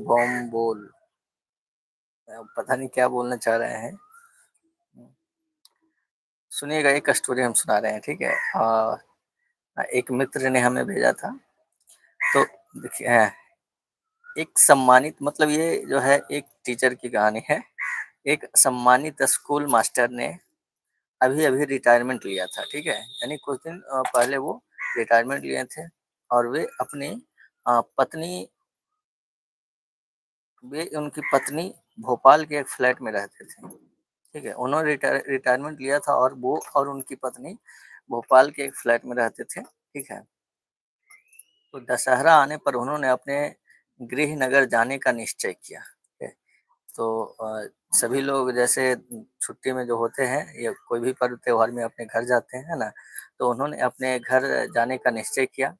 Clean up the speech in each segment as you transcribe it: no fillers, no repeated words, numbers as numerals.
Bomb बोल। पता नहीं क्या बोलना चाह रहे हैं। सुनिएगा, एक स्टोरी हम सुना रहे हैं, ठीक है। एक मित्र ने हमें भेजा था। तो देखिए, एक सम्मानित, मतलब ये जो है एक टीचर की कहानी है। एक सम्मानित स्कूल मास्टर ने अभी अभी रिटायरमेंट लिया था, ठीक है। यानी कुछ दिन पहले वो रिटायरमेंट लिए थे। और पत्नी वे उनकी पत्नी भोपाल के एक फ्लैट में रहते थे, ठीक है। उन्होंने रिटायरमेंट लिया था और वो और उनकी पत्नी भोपाल के एक फ्लैट में रहते थे, ठीक है। तो दशहरा आने पर उन्होंने अपने गृह नगर जाने का निश्चय किया, ठीक है। तो सभी लोग जैसे छुट्टी में जो होते हैं या कोई भी पर्व त्योहार में अपने घर जाते हैं, है ना। तो उन्होंने अपने घर जाने का निश्चय किया।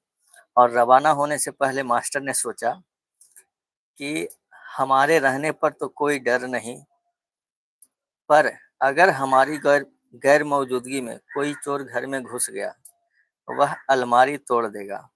और रवाना होने से पहले मास्टर ने सोचा कि हमारे रहने पर तो कोई डर नहीं, पर अगर हमारी गैर गैर मौजूदगी में कोई चोर घर में घुस गया, वह अलमारी तोड़ देगा,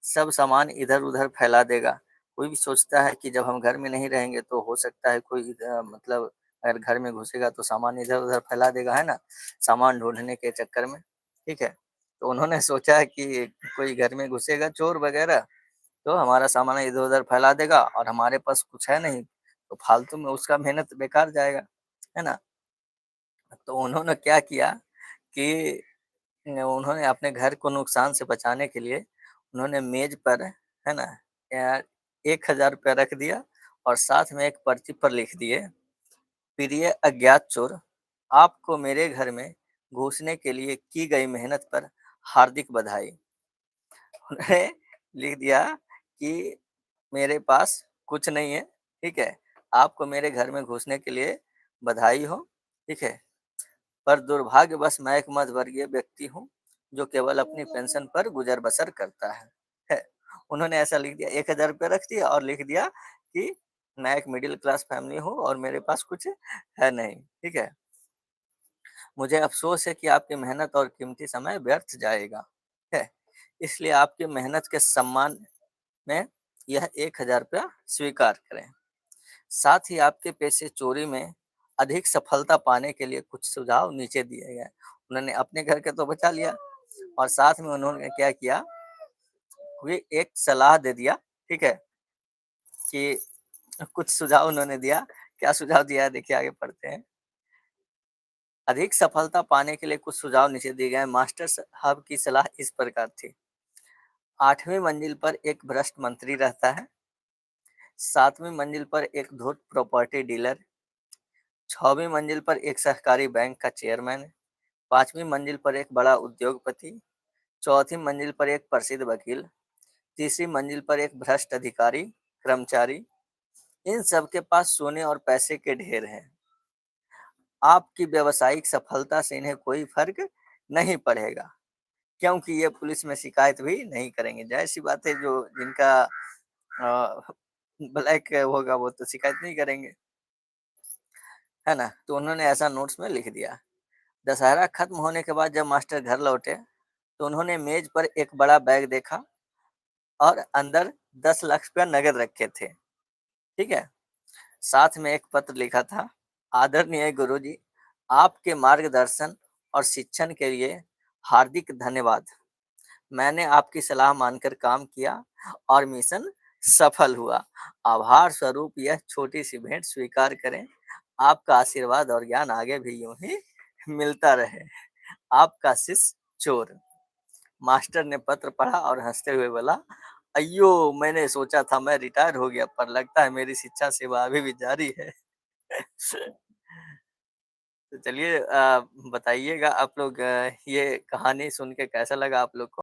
सब सामान इधर-उधर फैला देगा। कोई भी सोचता है कि जब हम घर में नहीं रहेंगे तो हो सकता है कोई मतलब अगर घर में घुसेगा तो सामान इधर-उधर फैला देगा, है ना? सामान ढूँढने के चक्कर में, ठीक है? तो उन्होंने सोचा कि कोई घर में घुसेगा चोर वगैरह, तो हमारा सामान इधर-उधर फैला देगा और हमारे पास कुछ है नहीं, तो फालतू में उसका मेहनत बेकार जाएगा, है ना? तो उन्होंने क्या किया कि उन्होंने अपने घर को नुकसान से बचाने के लिए उन्होंने मेज पर, है ना, 1000 रुपया रख दिया और साथ में एक पर्ची पर लिख दिए, प्रिय अज्ञात चोर, आपको मेरे घर में घुसने के लिए की गई मेहनत पर हार्दिक बधाई। उन्होंने लिख दिया कि मेरे पास कुछ नहीं है, ठीक है। आपको मेरे घर में घुसने के लिए बधाई हो, ठीक है। पर दुर्भाग्यवश मैं एक मध्यवर्गीय व्यक्ति हूँ, जो केवल अपनी पेंशन पर गुजर-बसर करता है। उन्होंने ऐसा लिख दिया, 1000 रुपया रख दिया और लिख दिया कि मैं एक मिडिल क्लास फैमिली हूँ और मेरे पास कुछ है नहीं, ठीक है। मुझे अफ़सोस है कि आपकी मेहनत और कीमती समय व्यर्थ जाएगा, है। इसलिए आपकी मेहनत के सम्मान में यह 1000 रुपया स्वीकार करें। साथ ही आपके पैसे चोरी में अधिक सफलता पाने के लिए कुछ सुझाव नीचे दिए गए हैं। उन्होंने अपने घर का तो बचा लिया और साथ में उन्होंने क्या किया, कोई एक सलाह दे दिया, ठीक है, कि कुछ सुझाव उन्होंने दिया। क्या सुझाव दिया है देखिए, आगे पढ़ते हैं। अधिक सफलता पाने के लिए कुछ सुझाव नीचे दिए गए हैं। मास्टर साहब की सलाह इस प्रकार थी। 8वीं मंजिल पर एक भ्रष्ट मंत्री रहता है। 7वीं मंजिल पर एक धूर्त प्रॉपर्टी डीलर। 6वीं मंजिल पर एक सहकारी बैंक का चेयरमैन है। 5वीं मंजिल पर एक बड़ा उद्योगपति। 4थी मंजिल पर एक प्रसिद्ध वकील। 3री मंजिल पर एक भ्रष्ट अधिकारी कर्मचारी। इन सबके पास सोने और पैसे के ढेर हैं। आपकी व्यावसायिक सफलता से इन्हें कोई फर्क नहीं पड़ेगा, क्योंकि ये पुलिस में शिकायत भी नहीं करेंगे। जाहिर-सी बात है, जो जिनका ब्लैक होगा वो तो शिकायत नहीं करेंगे, है ना? तो उन्होंने ऐसा नोट्स में लिख दिया। दशहरा खत्म होने के बाद जब मास्टर घर लौटे, तो उन्होंने मेज पर एक बड़ा बैग देखा और अंदर 10 लाख रुपया नकद रखे थे, ठीक है? साथ में एक पत्र लिखा था, आदरणीय गुरुजी, आपके मार्गदर्शन और शिक्षण के लिए हार्दिक धन्यवाद। मैंने आपकी सलाह मानकर काम किया और मिशन सफल हुआ। आभार स्वरूप यह छोटी सी भेंट स्वीकार करें। आपका आशीर्वाद और ज्ञान आगे भी यूं ही मिलता रहे। आपका शिष्य चोर। मास्टर ने पत्र पढ़ा और हंसते हुए बोला, अयो, मैंने सोचा था मैं रिटायर हो गया, पर लगता है मेरी शिक्षा सेवा अभी भी जारी है। तो चलिए, बताइएगा आप लोग, ये कहानी सुन के कैसा लगा आप लोग को?